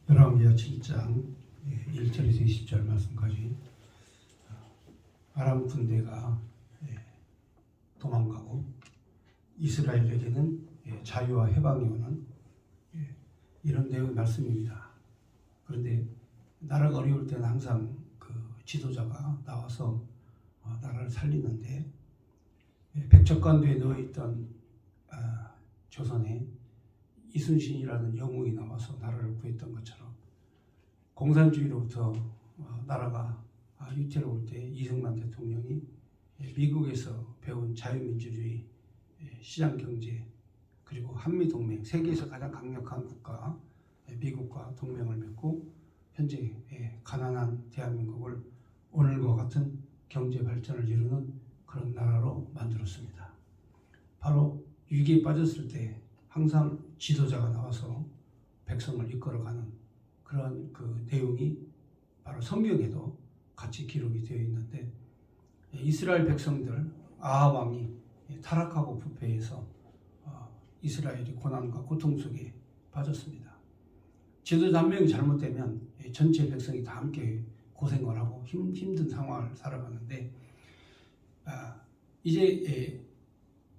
열왕기하 7장 1절에서 20절 말씀까지 아람 군대가 도망가고 이스라엘에게는 자유와 해방이 오는 이런 내용의 말씀입니다. 그런데 나라가 어려울 때는 항상 그 지도자가 나와서 나라를 살리는데 백척간도에 누워있던 조선에 이순신이라는 영웅이 나와서 나라를 구했던 것처럼 공산주의로부터 나라가 위태로울 때 이승만 대통령이 미국에서 배운 자유민주주의, 시장경제 그리고 한미동맹, 세계에서 가장 강력한 국가 미국과 동맹을 맺고 현재 가난한 대한민국을 오늘과 같은 경제 발전을 이루는 그런 나라로 만들었습니다. 바로 위기에 빠졌을 때 항상 지도자가 나와서 백성을 이끌어가는 그런 그 내용이 바로 성경에도 같이 기록이 되어 있는데 이스라엘 백성들 아합 왕이 타락하고 부패해서 이스라엘이 고난과 고통 속에 빠졌습니다. 지도자 한 명이 잘못되면 전체 백성이 다 함께 고생을 하고 힘든 상황을 살아가는데 이제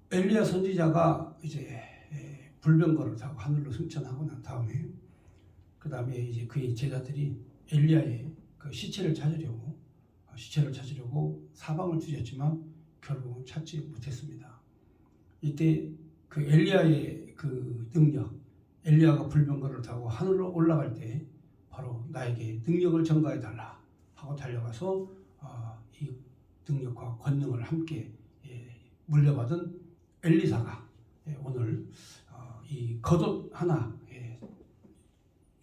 엘리야 선지자가 이제 불병거를 타고 하늘로 승천하고 난 다음에 그 다음에 이제 그의 제자들이 엘리야의 그 시체를 찾으려고 사방을 뒤졌지만 결국은 찾지 못했습니다. 이때 그 엘리야의 그 능력, 엘리야가 불병거를 타고 하늘로 올라갈 때 바로 나에게 능력을 전가해 달라 하고 달려가서 이 능력과 권능을 함께 물려받은 엘리사가 오늘 이 겉옷 하나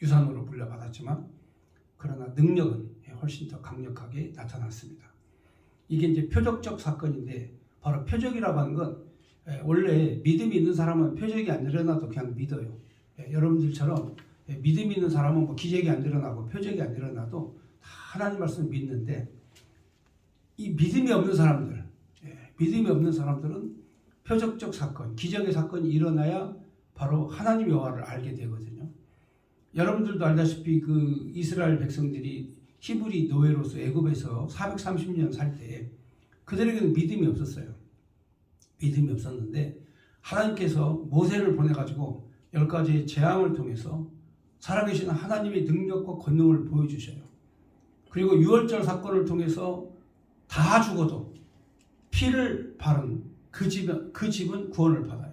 유산으로 물려받았지만 그러나 능력은 훨씬 더 강력하게 나타났습니다. 이게 이제 표적적 사건인데 바로 표적이라고 하는 건 원래 믿음이 있는 사람은 표적이 안 일어나도 그냥 믿어요. 여러분들처럼 믿음이 있는 사람은 뭐 기적이 안 일어나고 표적이 안 일어나도 다 하나님 말씀을 믿는데 이 믿음이 없는 사람들은 표적적 사건, 기적의 사건이 일어나야 바로 하나님 여호와를 알게 되거든요. 여러분들도 알다시피 그 이스라엘 백성들이 히브리 노예로서 애굽에서 430년 살 때 그들에게는 믿음이 없었어요. 믿음이 없었는데 하나님께서 모세를 보내가지고 10가지의 재앙을 통해서 살아계신 하나님의 능력과 권능을 보여주셔요. 그리고 유월절 사건을 통해서 다 죽어도 피를 바른 그 집은 구원을 받아요.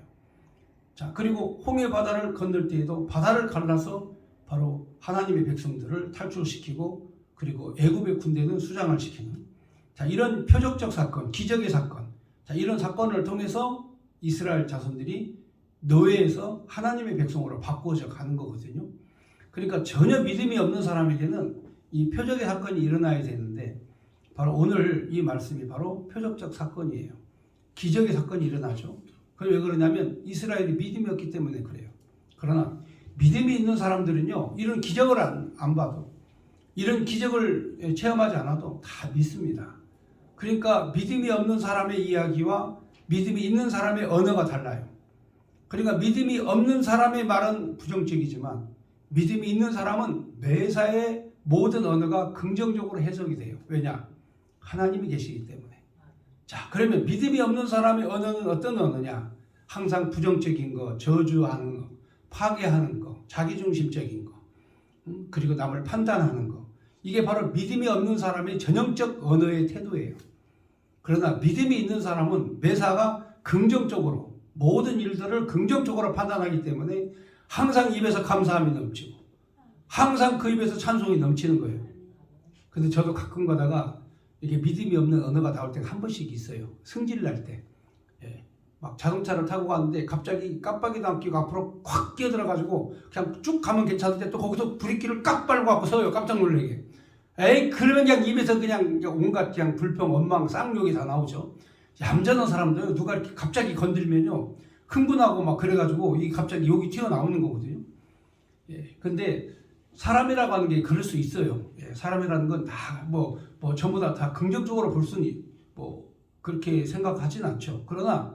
자, 그리고 홍해 바다를 건널 때에도 바다를 갈라서 바로 하나님의 백성들을 탈출시키고 그리고 애굽의 군대는 수장을 시키는 자, 이런 표적적 사건, 기적의 사건 자, 이런 사건을 통해서 이스라엘 자손들이 노예에서 하나님의 백성으로 바꾸어져 가는 거거든요. 그러니까 전혀 믿음이 없는 사람에게는 이 표적의 사건이 일어나야 되는데 바로 오늘 이 말씀이 바로 표적적 사건이에요. 기적의 사건이 일어나죠. 그게 왜 그러냐면 이스라엘이 믿음이 없기 때문에 그래요. 그러나 믿음이 있는 사람들은요, 이런 기적을 안 봐도, 이런 기적을 체험하지 않아도 다 믿습니다. 그러니까 믿음이 없는 사람의 이야기와 믿음이 있는 사람의 언어가 달라요. 그러니까 믿음이 없는 사람의 말은 부정적이지만 믿음이 있는 사람은 매사의 모든 언어가 긍정적으로 해석이 돼요. 왜냐? 하나님이 계시기 때문에. 자, 그러면 믿음이 없는 사람의 언어는 어떤 언어냐? 항상 부정적인 거, 저주하는 거, 파괴하는 거, 자기중심적인 거, 그리고 남을 판단하는 거. 이게 바로 믿음이 없는 사람의 전형적 언어의 태도예요. 그러나 믿음이 있는 사람은 매사가 긍정적으로 모든 일들을 긍정적으로 판단하기 때문에 항상 입에서 감사함이 넘치고 항상 그 입에서 찬송이 넘치는 거예요. 근데 저도 가끔 가다가 이게 믿음이 없는 언어가 나올 때가 한 번씩 있어요. 승질 날 때. 막 자동차를 타고 가는데 갑자기 깜빡이도 안 끼고 앞으로 확 끼어들어가지고 그냥 쭉 가면 괜찮은데 또 거기서 브레이크를 깍 밟고 갖고 서요. 깜짝 놀라게. 그러면 그냥 입에서 그냥 온갖 그냥 불평, 원망, 쌍욕이 다 나오죠. 얌전한 사람들 누가 이렇게 갑자기 건들면요. 흥분하고 막 그래가지고 이 갑자기 욕이 튀어나오는 거거든요. 근데 사람이라고 하는 게 그럴 수 있어요. 사람이라는 건 다 뭐 전부 다 긍정적으로 볼 수는 뭐 그렇게 생각하진 않죠. 그러나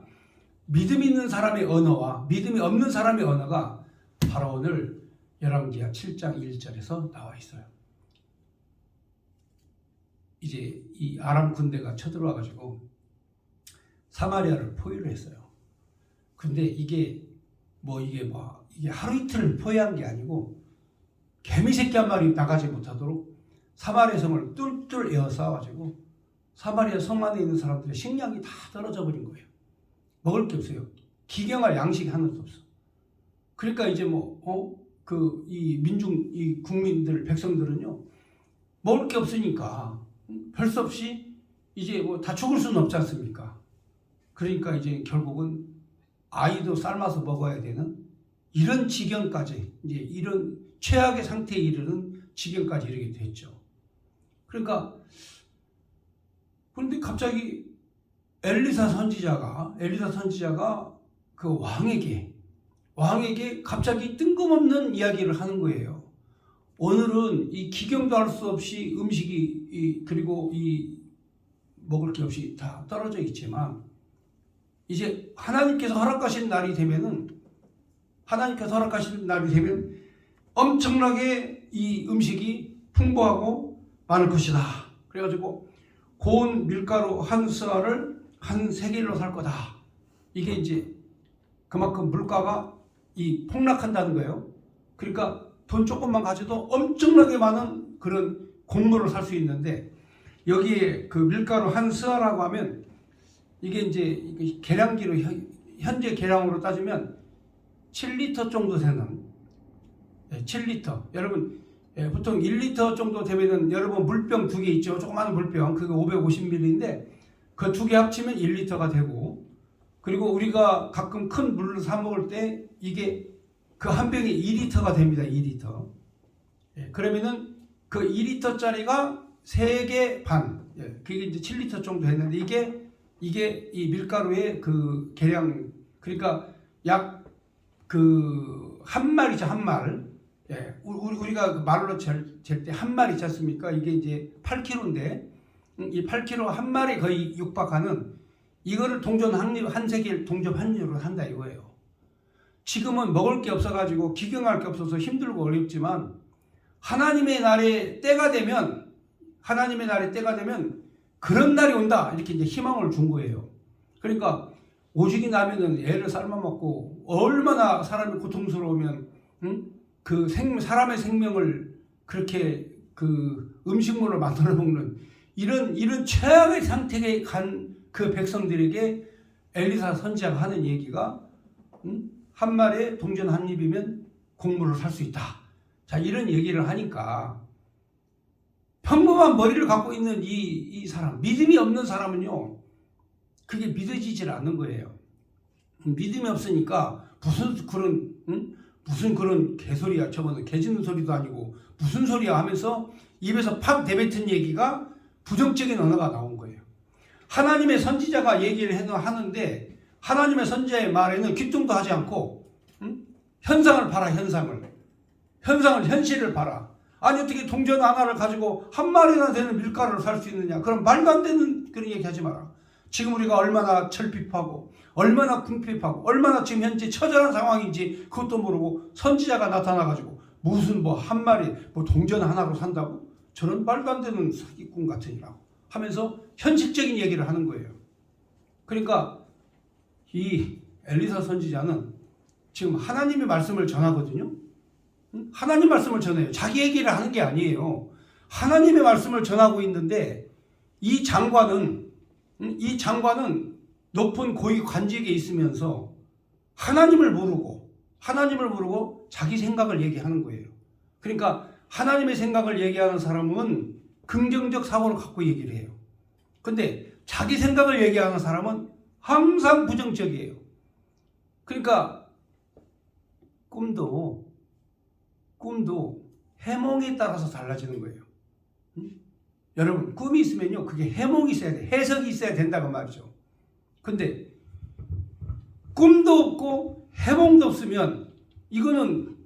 믿음 있는 사람의 언어와 믿음이 없는 사람의 언어가 바로 오늘 열왕기하 7장 1절에서 나와 있어요. 이제 이 아람 군대가 쳐들어와 가지고 사마리아를 포위를 했어요. 근데 이게 하루 이틀 포위한 게 아니고 개미새끼 한 마리 나가지 못하도록 사마리아 성을 뚫뚫 에워싸가지고 사마리아 성 안에 있는 사람들의 식량이 다 떨어져 버린 거예요. 먹을 게 없어요. 기경할 양식이 하나도 없어. 그러니까 이제 이 국민들, 백성들은요, 먹을 게 없으니까 별 수 없이 이제 다 죽을 수는 없지 않습니까? 그러니까 이제 결국은 아이도 삶아서 먹어야 되는 이런 지경까지, 이제 이런 최악의 상태에 이르는 지경까지 이르게 됐죠. 그러니까, 그런데 갑자기 엘리사 선지자가 그 왕에게 갑자기 뜬금없는 이야기를 하는 거예요. 오늘은 이 기경도 할 수 없이 음식이 그리고 이 먹을 게 없이 다 떨어져 있지만 이제 하나님께서 허락하신 날이 되면 엄청나게 이 음식이 풍부하고 많을 것이다. 그래가지고 고운 밀가루 한 스아를 한 세겔로 살 거다. 이게 이제 그만큼 물가가 폭락한다는 거예요. 그러니까 돈 조금만 가져도 엄청나게 많은 그런 곡물을 살 수 있는데 여기에 그 밀가루 한 스아라고 하면 이게 이제 계량기로 현재 계량으로 따지면 7리터 정도 되는 7리터. 여러분 보통 1리터 정도 되면은 여러분 물병 2개 있죠. 조그마한 물병 그게 550ml인데 그 2개 합치면 1리터가 되고 그리고 우리가 가끔 큰 물을 사 먹을 때 이게 그 한 병이 2리터가 됩니다. 2리터. 그러면은 그 2리터짜리가 3개 반. 그게 이제 7리터 정도 했는데 이게 이 밀가루의 그 계량 그러니까 약 그 한 말이죠. 한 말. 우리가 말로 잴 때 한 말 있지 않습니까? 이게 이제 8kg인데 이 8kg 한 말에 거의 육박하는 이거를 한 세겔 동전 환율로 한다 이거예요. 지금은 먹을 게 없어가지고 기경할 게 없어서 힘들고 어렵지만 하나님의 날에 때가 되면 그런 날이 온다 이렇게 이제 희망을 준 거예요. 그러니까 오직이 나면은 애를 삶아 먹고 얼마나 사람이 고통스러우면 사람의 생명을 그렇게 그 음식물을 만들어 먹는 이런 최악의 상태에 간 그 백성들에게 엘리사 선지자가 하는 얘기가 한 말에 동전 한 입이면 곡물을 살 수 있다. 자, 이런 얘기를 하니까 평범한 머리를 갖고 있는 이 사람, 믿음이 없는 사람은요, 그게 믿어지질 않는 거예요. 믿음이 없으니까 무슨 그런 개소리야. 저거는 개짖는 소리도 아니고 무슨 소리야 하면서 입에서 팍 내뱉은 얘기가 부정적인 언어가 나온 거예요. 하나님의 선지자가 얘기를 하는데 하나님의 선지자의 말에는 귀뚱도 하지 않고 현상을 봐라. 현실을 봐라. 아니 어떻게 동전 하나를 가지고 한 마리나 되는 밀가루를 살 수 있느냐. 그럼 말도 안 되는 그런 얘기 하지 마라. 지금 우리가 얼마나 철핍하고 얼마나 궁핍하고 얼마나 지금 현재 처절한 상황인지 그것도 모르고 선지자가 나타나가지고 무슨 한 마리 동전 하나로 산다고? 저런 말도 안 되는 사기꾼 같으니라고 하면서 현실적인 얘기를 하는 거예요. 그러니까 이 엘리사 선지자는 지금 하나님의 말씀을 전하거든요. 하나님 말씀을 전해요. 자기 얘기를 하는 게 아니에요. 하나님의 말씀을 전하고 있는데 이 장관은 높은 고위 관직에 있으면서 하나님을 모르고 자기 생각을 얘기하는 거예요. 그러니까 하나님의 생각을 얘기하는 사람은 긍정적 사고를 갖고 얘기를 해요. 근데 자기 생각을 얘기하는 사람은 항상 부정적이에요. 그러니까 꿈도 해몽에 따라서 달라지는 거예요. 여러분 꿈이 있으면요 그게 해몽이 있어야 돼. 해석이 있어야 된다고 말이죠. 근데 꿈도 없고 해몽도 없으면 이거는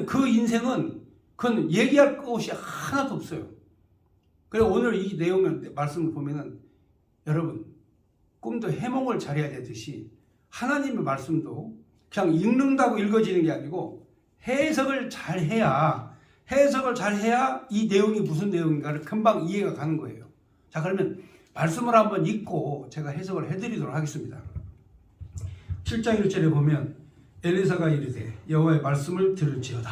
그 인생은 그건 얘기할 것이 하나도 없어요. 그래서 오늘 이 내용을 말씀을 보면은 여러분 꿈도 해몽을 잘해야 되듯이 하나님의 말씀도 그냥 읽는다고 읽어지는 게 아니고 해석을 잘 해야 이 내용이 무슨 내용인가를 금방 이해가 가는 거예요. 자, 그러면 말씀을 한번 읽고 제가 해석을 해드리도록 하겠습니다. 7장 1절에 보면 엘리사가 이르되 여호와의 말씀을 들을지어다.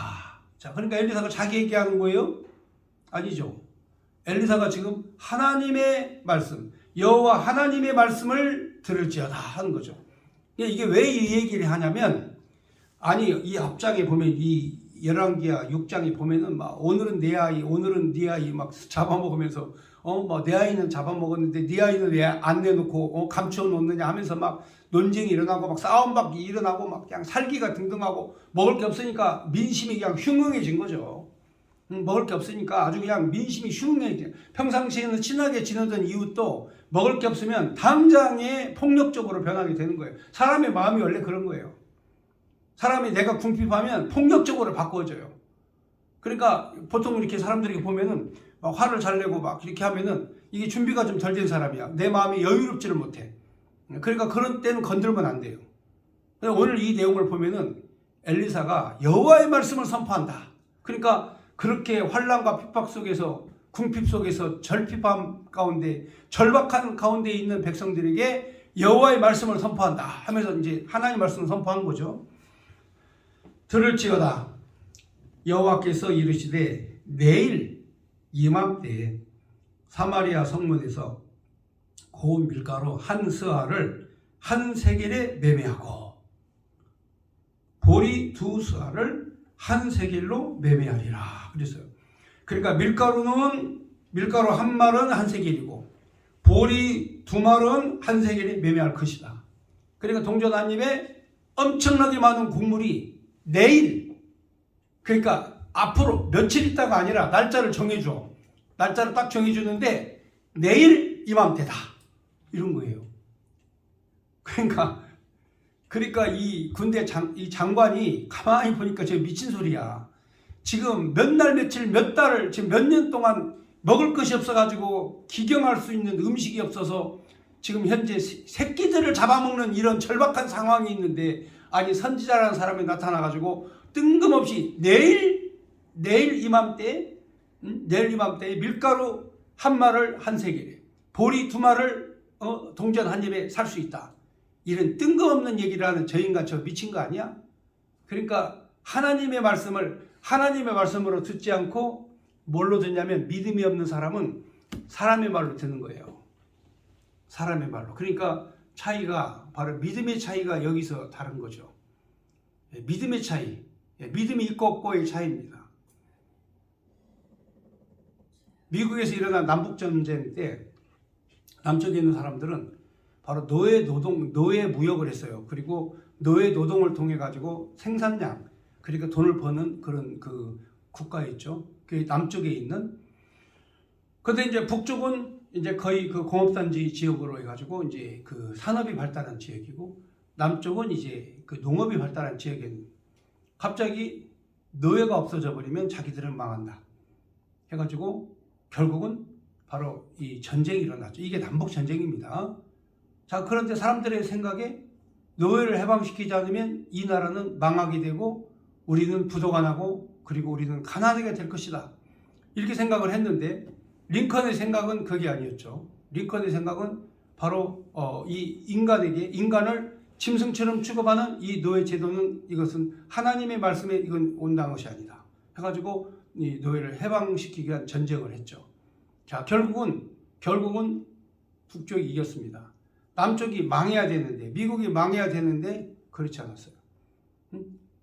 자, 그러니까 엘리사가 자기 얘기하는 거예요? 아니죠. 엘리사가 지금 하나님의 말씀, 여호와 하나님의 말씀을 들을지어다 하는 거죠. 이게 왜 이 얘기를 하냐면, 아니 이 앞장에 보면 이 열왕기야 6장에 보면은 막 오늘은 내 아이, 오늘은 네 아이 막 잡아먹으면서 뭐 내 아이는 잡아먹었는데 네 아이는 왜 안 내놓고 감추어 놓느냐 하면서 막 논쟁이 일어나고 막 싸움밖에 일어나고 막 그냥 살기가 등등하고 먹을 게 없으니까 민심이 그냥 흉흉해진 거죠. 먹을 게 없으니까 아주 그냥 민심이 흉흉해져. 평상시에는 친하게 지내던 이웃도 먹을 게 없으면 당장에 폭력적으로 변하게 되는 거예요. 사람의 마음이 원래 그런 거예요. 사람이 내가 궁핍하면 폭력적으로 바꿔져요. 그러니까 보통 이렇게 사람들이 보면은 막 화를 잘 내고 막 이렇게 하면은 이게 준비가 좀 덜 된 사람이야. 내 마음이 여유롭지를 못해. 그러니까 그런 때는 건들면 안 돼요. 오늘 이 내용을 보면은 엘리사가 여호와의 말씀을 선포한다. 그러니까 그렇게 환난과 핍박 속에서, 궁핍 속에서, 절핍함 가운데, 절박한 가운데 있는 백성들에게 여호와의 말씀을 선포한다 하면서 이제 하나님의 말씀을 선포한 거죠. 들을지어다. 여호와께서 이르시되 내일 이맘때 사마리아 성문에서 고운 밀가루 한 스아를 한 세겔에 매매하고 보리 두 스아를 한 세겔로 매매하리라 그랬어요. 그러니까 밀가루 한 말은 한 세겔이고 보리 두 말은 한 세겔에 매매할 것이다. 그러니까 동전 한 입에 엄청나게 많은 곡물이 내일, 그러니까 앞으로 며칠 있다가 아니라 날짜를 정해줘. 날짜를 딱 정해주는데 내일 이맘때다 이런 거예요. 그러니까 이 군대 이 장관이 가만히 보니까 저 미친 소리야. 지금 몇 날 며칠 몇 달을 지금 몇 년 동안 먹을 것이 없어가지고 기경할 수 있는 음식이 없어서 지금 현재 새끼들을 잡아먹는 이런 절박한 상황이 있는데, 아니 선지자라는 사람이 나타나가지고 뜬금없이 내일 이맘때 밀가루 한 말을 한 세겔에 보리 두 말을 동전 한 입에 살 수 있다. 이런 뜬금없는 얘기를 하는 저 인간 저 미친 거 아니야? 그러니까 하나님의 말씀으로 듣지 않고 뭘로 듣냐면, 믿음이 없는 사람은 사람의 말로 듣는 거예요. 사람의 말로. 그러니까 차이가 바로 믿음의 차이가 여기서 다른 거죠. 믿음의 차이. 믿음이 있고 없고의 차이입니다. 미국에서 일어난 남북전쟁 때 남쪽에 있는 사람들은 바로 노예 무역을 했어요. 그리고 노예 노동을 통해 가지고 생산량, 그러니까 돈을 버는 그런 그 국가에 있죠. 그 남쪽에 있는. 근데 이제 북쪽은 이제 거의 그 공업단지 지역으로 해가지고 이제 그 산업이 발달한 지역이고, 남쪽은 이제 그 농업이 발달한 지역에 갑자기 노예가 없어져 버리면 자기들은 망한다 해가지고 결국은 바로 이 전쟁이 일어났죠. 이게 남북 전쟁입니다. 자, 그런데 사람들의 생각에 노예를 해방시키지 않으면 이 나라는 망하게 되고 우리는 부도가 나고 그리고 우리는 가난하게 될 것이다. 이렇게 생각을 했는데 링컨의 생각은 그게 아니었죠. 링컨의 생각은 바로 이 인간을 짐승처럼 취급하는 이 노예 제도는 이것은 하나님의 말씀에 이건 온당한 것이 아니다 해가지고 이 노예를 해방시키기 위한 전쟁을 했죠. 자, 결국은 북쪽이 이겼습니다. 남쪽이 망해야 되는데, 미국이 망해야 되는데 그렇지 않았어요.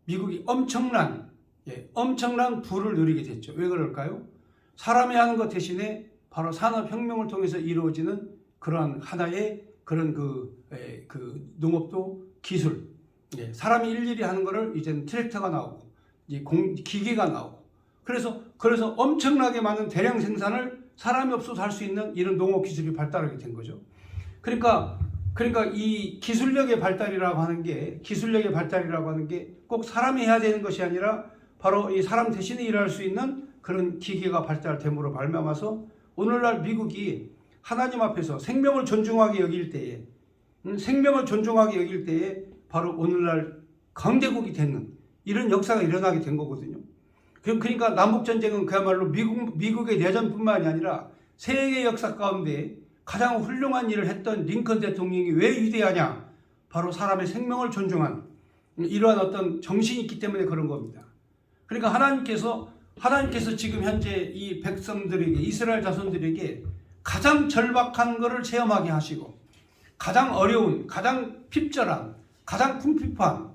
미국이 엄청난 부를 누리게 됐죠. 왜 그럴까요? 사람이 하는 것 대신에 바로 산업혁명을 통해서 이루어지는 그러한 하나의 그런 그 농업도 기술, 사람이 일일이 하는 거를 이제는 트랙터가 나오고 이제 기계가 나오고, 그래서 엄청나게 많은 대량 생산을 사람이 없어서 할 수 있는 이런 농업 기술이 발달하게 된 거죠. 그러니까 이 기술력의 발달이라고 하는 게 꼭 사람이 해야 되는 것이 아니라 바로 이 사람 대신에 일할 수 있는 그런 기계가 발달됨으로 말미암아서 오늘날 미국이 하나님 앞에서 생명을 존중하게 여길 때에 바로 오늘날 강대국이 되는 이런 역사가 일어나게 된 거거든요. 그러니까 남북전쟁은 그야말로 미국의 내전뿐만이 아니라 세계 역사 가운데 가장 훌륭한 일을 했던 링컨 대통령이 왜 위대하냐? 바로 사람의 생명을 존중한 이러한 어떤 정신이 있기 때문에 그런 겁니다. 그러니까 하나님께서 지금 현재 이 백성들에게, 이스라엘 자손들에게 가장 절박한 것을 체험하게 하시고, 가장 어려운, 가장 핍절한, 가장 궁핍한,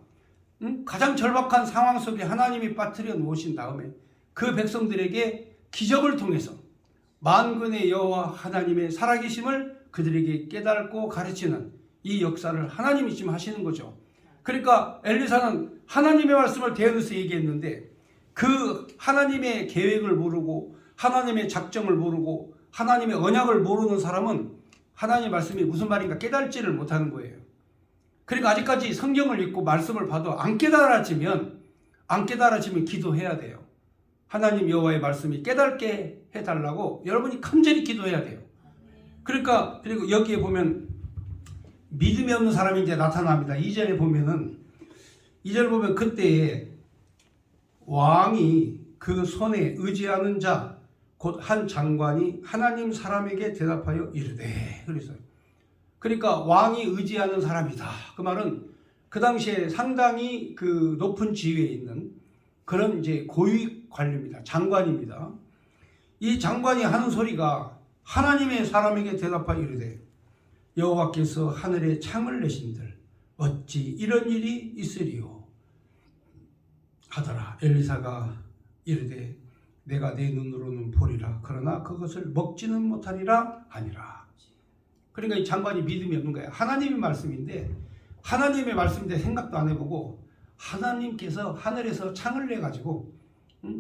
가장 절박한 상황 속에 하나님이 빠뜨려 놓으신 다음에 그 백성들에게 기적을 통해서 만군의 여호와 하나님의 살아계심을 그들에게 깨닫고 가르치는 이 역사를 하나님이 지금 하시는 거죠. 그러니까 엘리사는 하나님의 말씀을 대언해서 얘기했는데, 그 하나님의 계획을 모르고 하나님의 작정을 모르고 하나님의 언약을 모르는 사람은 하나님의 말씀이 무슨 말인가 깨달지를 못하는 거예요. 그러니까 아직까지 성경을 읽고 말씀을 봐도 안 깨달아지면 기도해야 돼요. 하나님 여호와의 말씀이 깨닫게 해달라고 여러분이 간절히 기도해야 돼요. 그러니까 그리고 여기에 보면 믿음이 없는 사람이 이제 나타납니다. 2절에 보면 그때에 왕이 그 손에 의지하는 자 곧 한 장관이 하나님 사람에게 대답하여 이르되, 그랬어요. 그러니까 왕이 의지하는 사람이다. 그 말은 그 당시에 상당히 그 높은 지위에 있는 그런 이제 고위 관료입니다. 장관입니다. 이 장관이 하는 소리가 하나님의 사람에게 대답하여 이르되, 여호와께서 하늘에 창을 내신들 어찌 이런 일이 있으리요 하더라. 엘리사가 이르되, 내가 내 눈으로는 보리라. 그러나 그것을 먹지는 못하리라 하니라. 그러니까 이 장관이 믿음이 없는 거예요. 하나님의 말씀인데 생각도 안 해보고 하나님께서 하늘에서 창을 내가지고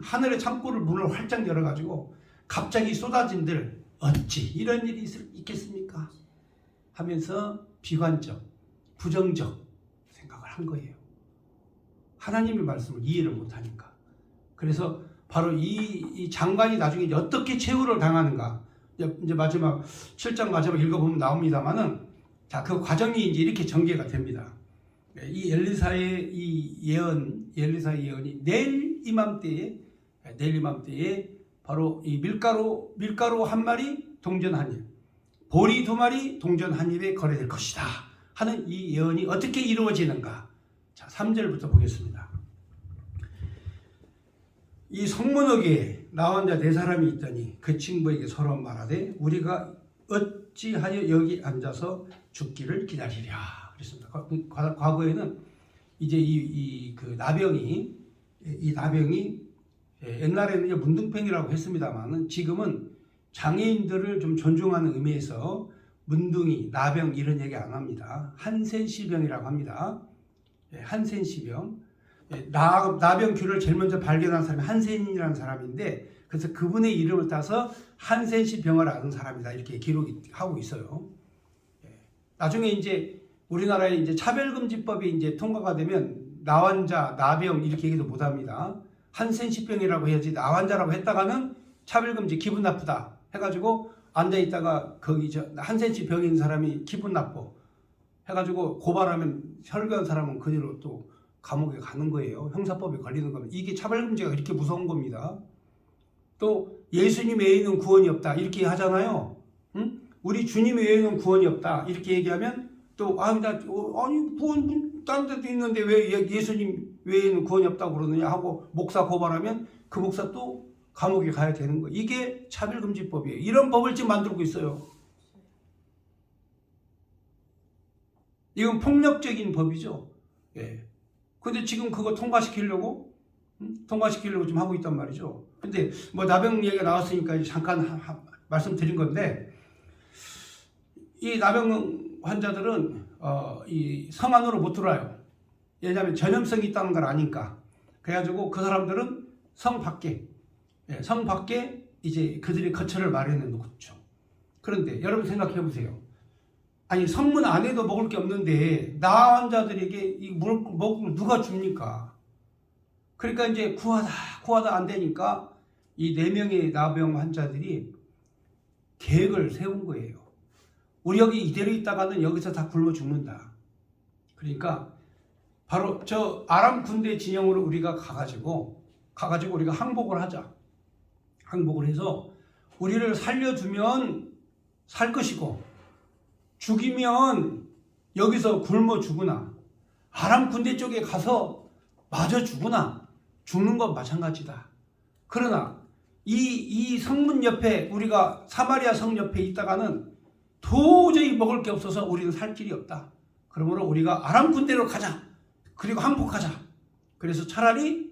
하늘의 창고를 문을 활짝 열어가지고 갑자기 쏟아진들 어찌 이런 일이 있겠습니까? 하면서 비관적, 부정적 생각을 한 거예요. 하나님의 말씀을 이해를 못하니까. 그래서 바로 이 장관이 나중에 이제 어떻게 최후를 당하는가, 이제 마지막 7장 마지막 읽어보면 나옵니다만은, 자, 그 과정이 이제 이렇게 전개가 됩니다. 이 엘리사의 예언이 내일 이맘때에 바로 이 밀가루 한 마리 동전 한 입, 보리 2마리 동전 한 입에 거래될 것이다 하는 이 예언이 어떻게 이루어지는가. 자, 3절부터 보겠습니다. 이 성문역에 나온 자 4사람이 있더니 그 친구에게 서로 말하되, 우리가 어찌하여 여기 앉아서 죽기를 기다리랴 그랬습니다. 과거에는 이제 그 나병이 옛날에는 문둥병이라고 했습니다만은 지금은 장애인들을 좀 존중하는 의미에서 문둥이, 나병 이런 얘기 안 합니다. 한센시병이라고 합니다. 한센시병. 나병균을 제일 먼저 발견한 사람이 한센이라는 사람인데, 그래서 그분의 이름을 따서 한센시 병을 앓은 사람이다 이렇게 기록이 하고 있어요. 나중에 이제 우리나라에 이제 차별금지법이 이제 통과가 되면 나환자, 나병 이렇게 얘기도 못합니다. 한센시병이라고 해야지, 나환자라고 했다가는 차별금지, 기분 나쁘다 해가지고 앉아 있다가 거기 한센시 병인 사람이 기분 나빠 해가지고 고발하면 혈관 사람은 그대로 또 감옥에 가는 거예요. 형사법에 걸리는 겁니다. 이게 차별금지가 이렇게 무서운 겁니다. 또 예수님 외에는 구원이 없다 이렇게 하잖아요. 응? 우리 주님 외에는 구원이 없다 이렇게 얘기하면 또 구원 다른 데도 있는데 왜 예수님 외에는 구원이 없다고 그러느냐 하고 목사 고발하면 그 목사 또 감옥에 가야 되는 거예요. 이게 차별금지법이에요. 이런 법을 지금 만들고 있어요. 이건 폭력적인 법이죠. 예. 근데 지금 그거 통과시키려고 지금 하고 있단 말이죠. 근데 뭐 나병 얘기가 나왔으니까 잠깐 말씀드린 건데, 이 나병 환자들은 이 성 안으로 못 들어와요. 왜냐하면 전염성이 있다는 걸 아니까. 그래가지고 그 사람들은 성 밖에 이제 그들이 거처를 마련해 놓죠. 그런데 여러분 생각해 보세요. 아니 성문 안에도 먹을 게 없는데 나 환자들에게 이 먹을 걸 누가 줍니까? 그러니까 이제 구하다 안 되니까 이 4명의 나병 환자들이 계획을 세운 거예요. 우리 여기 이대로 있다가는 여기서 다 굶어 죽는다. 그러니까 바로 저 아람 군대 진영으로 우리가 가가지고 우리가 항복을 하자. 항복을 해서 우리를 살려두면 살 것이고 죽이면 여기서 굶어 죽으나 아람 군대 쪽에 가서 마저 죽으나 죽는 건 마찬가지다. 그러나 이 성문 옆에 우리가 사마리아 성 옆에 있다가는 도저히 먹을 게 없어서 우리는 살 길이 없다. 그러므로 우리가 아람 군대로 가자. 그리고 항복하자. 그래서 차라리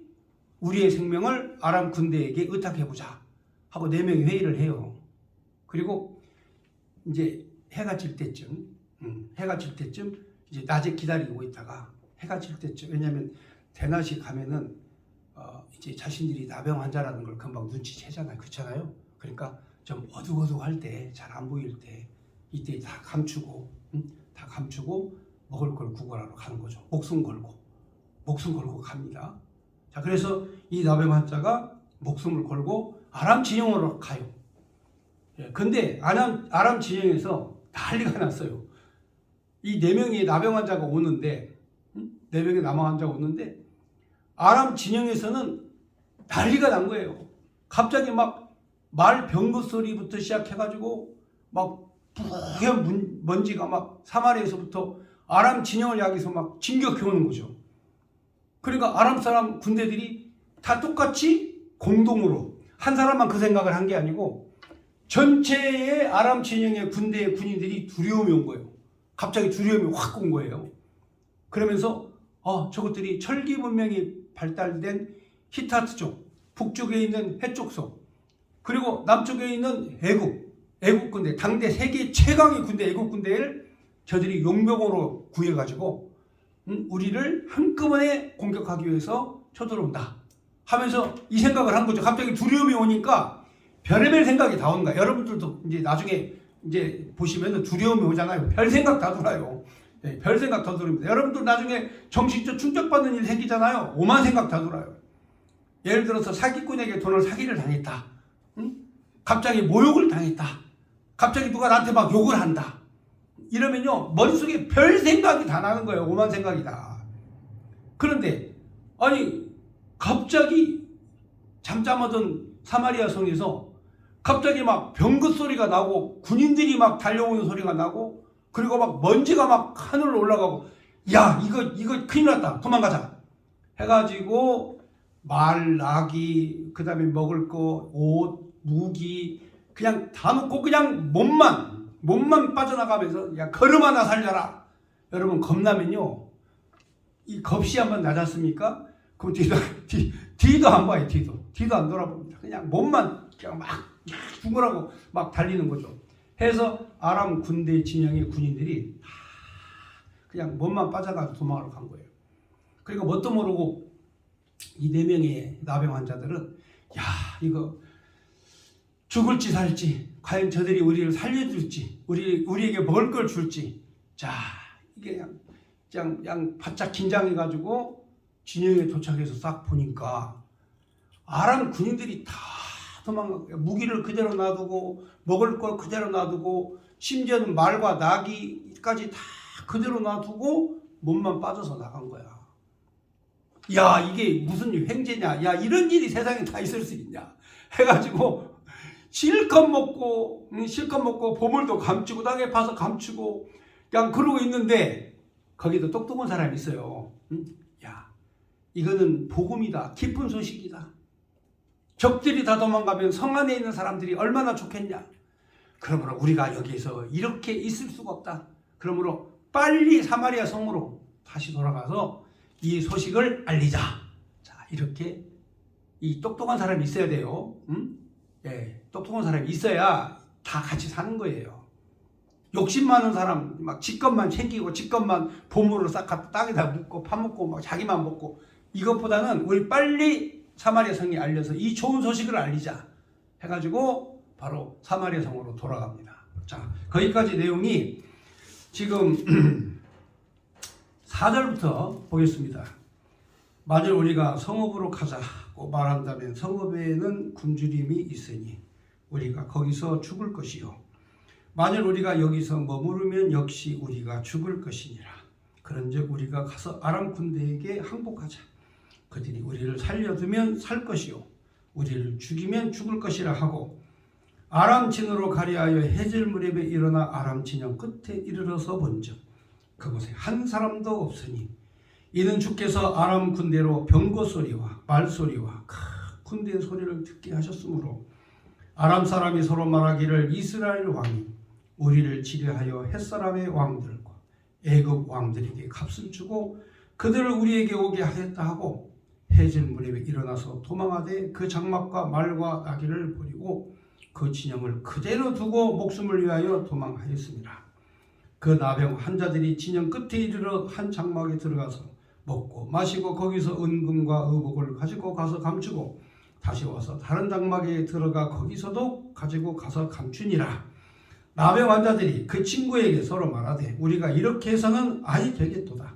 우리의 생명을 아람 군대에게 의탁해보자 하고 4명이 회의를 해요. 그리고 이제 해가 질 때쯤 이제 낮에 기다리고 있다가 해가 질 때쯤, 왜냐하면 대낮이 가면은 이제 자신들이 나병 환자라는 걸 금방 눈치채잖아요. 그렇잖아요. 그러니까 좀 어둑어둑할 때, 잘 안 보일 때 이때 다 감추고 먹을 걸 구걸하러 가는 거죠. 목숨 걸고 갑니다. 자, 그래서 이 나병 환자가 목숨을 걸고 아람 진영으로 가요. 근데 아람 진영에서 난리가 났어요. 이 4명의 나병 환자가 오는데, 4명의 나병 환자가 오는데 아람 진영에서는 난리가 난 거예요. 갑자기 막 말 병거 소리부터 시작해가지고 막 뿌연 먼지가 막 사마리아에서부터 아람 진영을 향해서 막 진격해 오는 거죠. 그러니까 아람 사람 군대들이 다 똑같이 공동으로, 한 사람만 그 생각을 한 게 아니고 전체의 아람 진영의 군대의 군인들이 두려움이 온 거예요. 갑자기 두려움이 확 온 거예요. 그러면서 저것들이 철기 문명이 발달된 히타트족, 북쪽에 있는 해족속, 그리고 남쪽에 있는 애국 군대, 당대 세계 최강의 군대 애국 군대를 저들이 용병으로 구해가지고 우리를 한꺼번에 공격하기 위해서 쳐들어온다 하면서 이 생각을 한 거죠. 갑자기 두려움이 오니까 별의별 생각이 다 오는 거야. 여러분들도 이제 나중에 이제 보시면 두려움이 오잖아요. 별 생각 다 들어요. 별 생각 다 들습니다. 여러분들 나중에 정신적 충격받는 일 생기잖아요. 오만 생각 다 들어요. 예를 들어서 사기꾼에게 돈을 사기를 당했다. 갑자기 모욕을 당했다. 갑자기 누가 나한테 막 욕을 한다. 이러면요, 머릿속에 별 생각이 다 나는 거예요. 오만 생각이 다. 그런데 아니 갑자기 잠잠하던 사마리아 성에서 갑자기 막 병거 소리가 나고 군인들이 막 달려오는 소리가 나고 그리고 막 먼지가 막 하늘로 올라가고, 야 이거 큰일 났다, 도망가자 해가지고 말, 나귀, 그 다음에 먹을 거, 옷, 무기 그냥 다 놓고 그냥 몸만 빠져나가면서 야 걸음 하나 살려라. 여러분 겁나면요, 이 겁이 한번 낮았습니까? 그럼 뒤도 안 봐요. 뒤도 안 돌아봅니다. 그냥 몸만 그냥 막 죽으라고 막 달리는 거죠. 해서 아람 군대 진영의 군인들이 그냥 몸만 빠져가서 도망을 간 거예요. 그리고 뭣도 모르고 이 4명의 나병 환자들은 야 이거 죽을지 살지, 과연 저들이 우리를 살려줄지, 우리에게 먹을 걸 줄지, 자 이게 그냥 바짝 긴장해가지고 진영에 도착해서 싹 보니까 아람 군인들이 다 도망가고 무기를 그대로 놔두고 먹을 걸 그대로 놔두고 심지어는 말과 나귀까지 다 그대로 놔두고 몸만 빠져서 나간 거야. 야 이게 무슨 횡재냐, 야 이런 일이 세상에 다 있을 수 있냐 해가지고 실컷 먹고 보물도 감추고 땅에 파서 감추고 그냥 그러고 있는데 거기도 똑똑한 사람이 있어요. 야 이거는 복음이다, 기쁜 소식이다. 적들이 다 도망가면 성 안에 있는 사람들이 얼마나 좋겠냐. 그러므로 우리가 여기에서 이렇게 있을 수가 없다. 그러므로 빨리 사마리아 성으로 다시 돌아가서 이 소식을 알리자. 자 이렇게 이 똑똑한 사람이 있어야 돼요. 똑똑한 사람이 있어야 다 같이 사는 거예요. 욕심 많은 사람 막 지것만 챙기고 지것만 보물을 싹 갖다 땅에다 묻고 파묻고 막 자기만 먹고, 이것보다는 우리 빨리 사마리아 성에 알려서 이 좋은 소식을 알리자 해가지고 바로 사마리아 성으로 돌아갑니다. 자 거기까지 내용이 지금 4절부터 보겠습니다. 만일 우리가 성읍으로 가자고 말한다면 성읍에는 굶주림이 있으니 우리가 거기서 죽을 것이요, 만일 우리가 여기서 머무르면 역시 우리가 죽을 것이니라. 그런즉 우리가 가서 아람 군대에게 항복하자. 그들이 우리를 살려두면 살 것이요 우리를 죽이면 죽을 것이라 하고 아람 진으로 가리하여 해질 무렵에 일어나 아람 진영 끝에 이르러서 본즉 그곳에 한 사람도 없으니 이는 주께서 아람 군대로 병거 소리와 말소리와 큰 군대 소리를 듣게 하셨으므로 아람 사람이 서로 말하기를 이스라엘 왕이 우리를 지배하여 햇사람의 왕들과 애굽 왕들에게 값을 주고 그들을 우리에게 오게 하였다 하고 해질 무렵에 일어나서 도망하되 그 장막과 말과 나귀를 버리고 그 진영을 그대로 두고 목숨을 위하여 도망하였습니다. 그 나병 환자들이 진영 끝에 이르러 한 장막에 들어가서 먹고 마시고 거기서 은금과 의복을 가지고 가서 감추고 다시 와서 다른 장막에 들어가 거기서도 가지고 가서 감추니라. 나병 환자들이 그 친구에게 서로 말하되 우리가 이렇게 해서는 아니 되겠도다.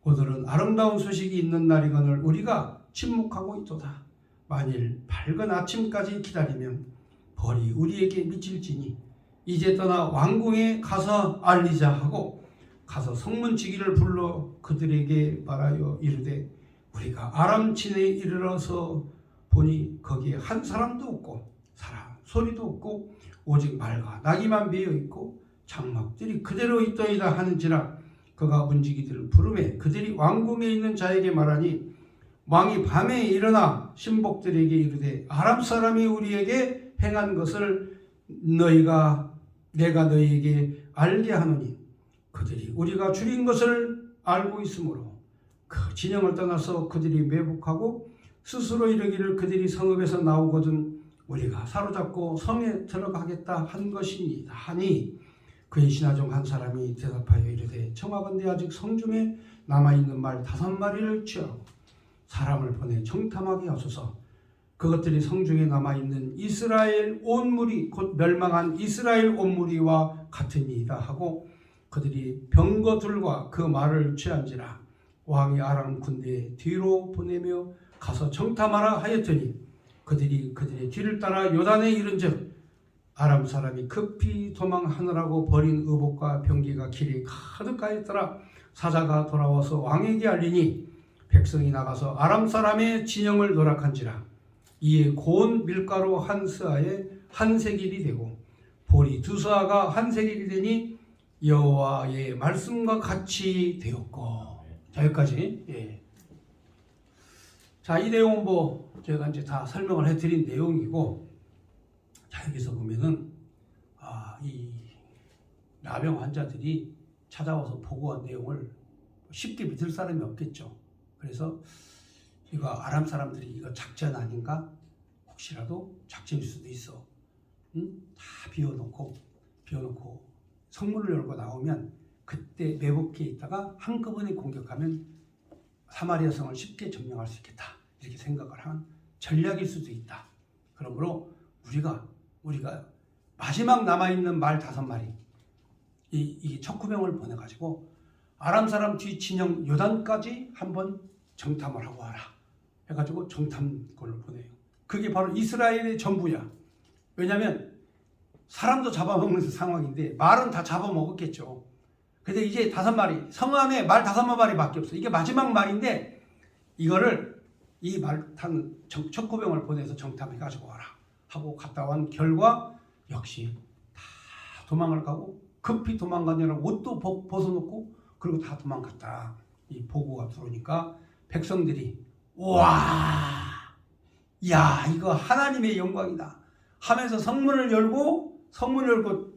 오늘은 아름다운 소식이 있는 날이거늘 우리가 침묵하고 있도다. 만일 밝은 아침까지 기다리면 벌이 우리에게 미칠지니 이제 떠나 왕궁에 가서 알리자 하고 가서 성문지기를 불러 그들에게 말하여 이르되 우리가 아람 진에 이르러서 보니 거기에 한 사람도 없고 사람 소리도 없고 오직 말과 나귀만 매여 있고 장막들이 그대로 있더이다 하는지라. 그가 문지기들을 부르매 그들이 왕궁에 있는 자에게 말하니 왕이 밤에 일어나 신복들에게 이르되 아람 사람이 우리에게 행한 것을 내가 너희에게 알게 하노니 그들이 우리가 죽인 것을 알고 있으므로 그 진영을 떠나서 그들이 매복하고 스스로 이르기를 그들이 성읍에서 나오거든 우리가 사로잡고 성에 들어가겠다 한 것이니이다 하니 그의 신하 중 한 사람이 대답하여 이르되 청하건대 아직 성중에 남아있는 말 5마리를 취하고 사람을 보내 정탐하게 하소서. 그것들이 성중에 남아있는 이스라엘 온 무리 곧 멸망한 이스라엘 온 무리와 같으니이다 하고 그들이 병거들과 그 말을 취한지라. 왕이 아람 군대 뒤로 보내며 가서 정탐하라 하였더니 그들이 그들의 뒤를 따라 요단에 이른즉 아람 사람이 급히 도망하느라고 버린 의복과 병기가 길이 가득하였더라. 사자가 돌아와서 왕에게 알리니 백성이 나가서 아람 사람의 진영을 노락한지라. 이에 고운 밀가루 한 스아에 한 세겔이 되고 보리 2스아가 한 세겔이 되니 여호와의 말씀과 같이 되었고. 자, 여기까지. 예. 자, 이 내용은 제가 이제 다 설명을 해드린 내용이고, 자, 여기서 보면은 이 나병 환자들이 찾아와서 보고한 내용을 쉽게 믿을 사람이 없겠죠. 그래서 이거 아람 사람들이 이거 작전 아닌가? 혹시라도 작전일 수도 있어. 다 비워놓고 성문을 열고 나오면 그때 매복해 있다가 한꺼번에 공격하면 사마리아 성을 쉽게 점령할 수 있겠다. 이렇게 생각을 한 전략일 수도 있다. 그러므로 우리가 마지막 남아있는 말 5마리 이 척후병을 보내가지고 아람 사람 뒤 진영 요단까지 한번 정탐을 하고 와라 해가지고 정탐권을 보내요. 그게 바로 이스라엘의 전부야. 왜냐하면 사람도 잡아먹는 상황인데 말은 다 잡아먹었겠죠. 근데 이제 5마리, 성 안에 말 5마리밖에 없어. 이게 마지막 말인데 이거를 이 말 탄 척후병을 보내서 정탐해가지고 와라 하고 갔다 온 결과 역시 다 도망을 가고 급히 도망가느라 옷도 벗어놓고 그리고 다 도망갔다. 이 보고가 들어오니까 백성들이 와, 야, 이거 하나님의 영광이다 하면서 성문을 열고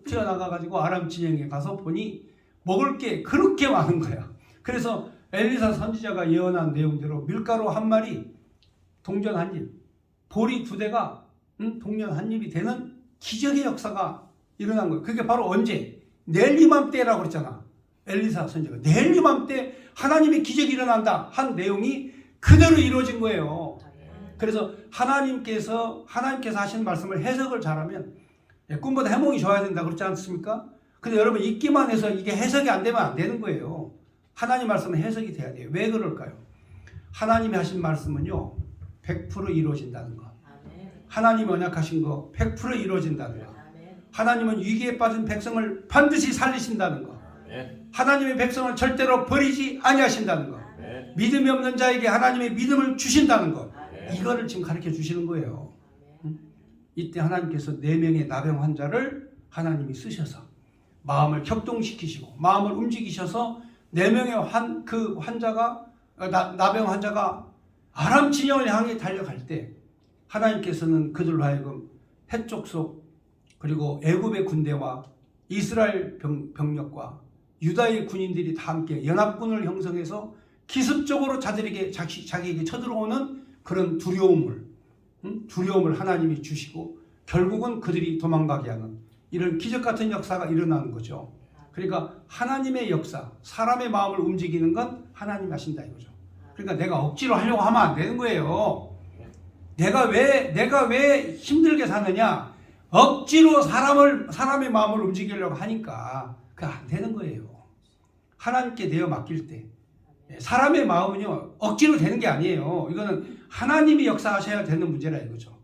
튀어나가가지고 아람 진영에 가서 보니 먹을 게 그렇게 많은 거야. 그래서 엘리사 선지자가 예언한 내용대로 밀가루 1마리 동전 1입, 보리 2대가 동전 1입이 되는 기적의 역사가 일어난 거예요. 그게 바로 언제? 내일 이맘때라고 그랬잖아. 엘리사 선지자가 내일 이맘때 하나님의 기적이 일어난다 한 내용이 그대로 이루어진 거예요. 그래서 하나님께서 하신 말씀을 해석을 잘하면 꿈보다 해몽이 좋아야 된다 그렇지 않습니까? 근데 여러분 읽기만 해서 이게 해석이 안 되면 안 되는 거예요. 하나님 말씀은 해석이 돼야 돼요. 왜 그럴까요? 하나님이 하신 말씀은요 100% 이루어진다는 거. 하나님이 언약하신 거 100% 이루어진다는 거. 하나님은 위기에 빠진 백성을 반드시 살리신다는 거. 하나님의 백성을 절대로 버리지 아니하신다는 것. 아멘. 믿음이 없는 자에게 하나님의 믿음을 주신다는 것. 아멘. 이거를 지금 가르쳐 주시는 거예요. 이때 하나님께서 4명의 나병 환자를 하나님이 쓰셔서 마음을 격동시키시고 마음을 움직이셔서 4명의 그 환자가 나병 환자가 아람 진영을 향해 달려갈 때 하나님께서는 그들로 하여금 해쪽 속 그리고 애굽의 군대와 이스라엘 병력과 유다의 군인들이 다 함께 연합군을 형성해서 기습적으로 자기에게 쳐들어오는 그런 두려움을 하나님이 주시고 결국은 그들이 도망가게 하는 이런 기적 같은 역사가 일어나는 거죠. 그러니까 하나님의 역사, 사람의 마음을 움직이는 건 하나님이 하신다 이거죠. 그러니까 내가 억지로 하려고 하면 안 되는 거예요. 내가 왜 힘들게 사느냐? 억지로 사람의 마음을 움직이려고 하니까 그게 안 되는 거예요. 하나님께 내어 맡길 때 사람의 마음은요 억지로 되는 게 아니에요. 이거는 하나님이 역사하셔야 되는 문제라 이거죠.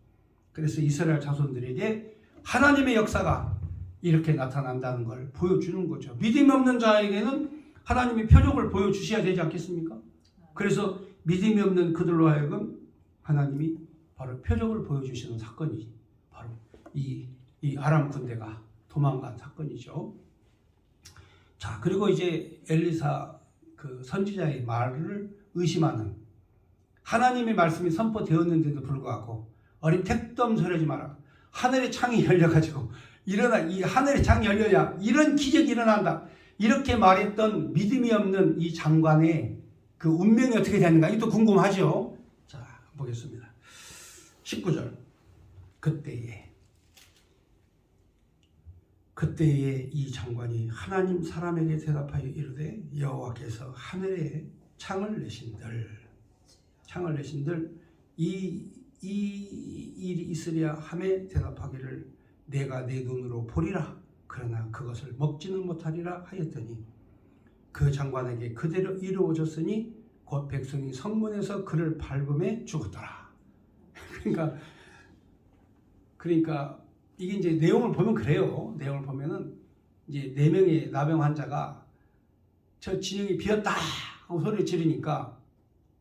그래서 이스라엘 자손들에게 하나님의 역사가 이렇게 나타난다는 걸 보여주는 거죠. 믿음이 없는 자에게는 하나님이 표적을 보여주셔야 되지 않겠습니까? 그래서 믿음이 없는 그들로 하여금 하나님이 바로 표적을 보여주시는 사건이 바로 이 아람 군대가 도망간 사건이죠. 자, 그리고 이제 엘리사 그 선지자의 말을 의심하는 하나님의 말씀이 선포되었는데도 불구하고 어린 택도 소리하지 마라. 하늘의 창이 열려가지고 이 하늘의 창이 열려야 이런 기적이 일어난다. 이렇게 말했던 믿음이 없는 이 장관의 그 운명이 어떻게 되는가 이것도 궁금하죠. 자, 보겠습니다. 19절 그때에 이 장관이 하나님 사람에게 대답하여 이르되 여호와께서 하늘에 창을 내신들 이 일이 있으랴 하매 대답하기를 내가 내 눈으로 보리라 그러나 그것을 먹지는 못하리라 하였더니 그 장관에게 그대로 이루어졌으니 곧 백성이 성문에서 그를 밟음에 죽었더라. 그러니까 이게 이제 내용을 보면 그래요. 내용을 보면은 이제 4명의 나병 환자가 저 진영이 비었다 하고 소리를 지르니까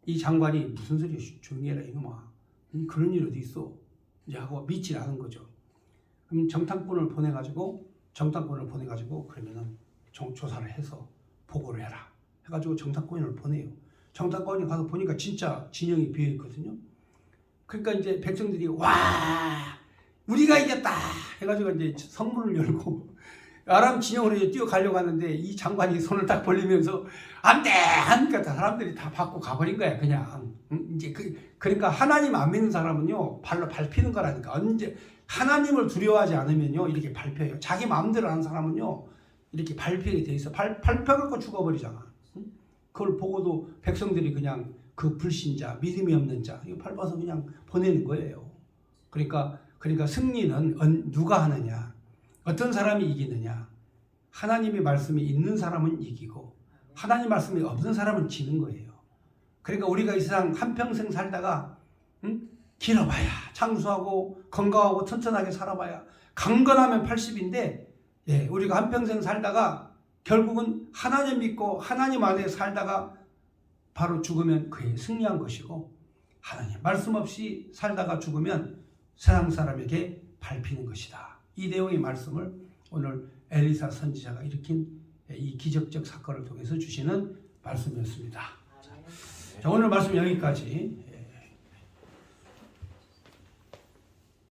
이 장관이 무슨 소리야 조용히 해라 이놈아 그런 일 어디 있어 이제 하고 믿지 않은 거죠. 그럼 정탐꾼을 보내가지고 그러면은 조사를 해서 보고를 해라 해가지고 정탐꾼을 보내요. 정탐꾼이 가서 보니까 진짜 진영이 비어 있거든요. 그러니까 이제 백성들이 와 우리가 이겼다 해가지고 이제 성문을 열고 아람 진영으로 이제 뛰어가려고 하는데 이 장관이 손을 딱 벌리면서 안 돼 하니까 사람들이 다 받고 가버린 거야 그냥. 이제 그러니까 하나님 안 믿는 사람은요 발로 밟히는 거라니까. 언제 하나님을 두려워하지 않으면요 이렇게 밟혀요. 자기 마음대로 하는 사람은요 이렇게 밟히게 돼 있어. 밟혀갖고 죽어버리잖아. 그걸 보고도 백성들이 그냥 그 불신자 믿음이 없는 자 이거 밟아서 그냥 보내는 거예요. 그러니까 승리는 누가 하느냐? 어떤 사람이 이기느냐? 하나님의 말씀이 있는 사람은 이기고 하나님 말씀이 없는 사람은 지는 거예요. 그러니까 우리가 이 세상 한평생 살다가 길어봐야 장수하고 건강하고 튼튼하게 살아봐야 강건하면 80인데 우리가 한평생 살다가 결국은 하나님 믿고 하나님 안에 살다가 바로 죽으면 그게 승리한 것이고 하나님 말씀 없이 살다가 죽으면 세상 사람에게 밟히는 것이다. 이 내용의 말씀을 오늘 엘리사 선지자가 일으킨 이 기적적 사건을 통해서 주시는 말씀이었습니다. 자, 오늘 말씀 여기까지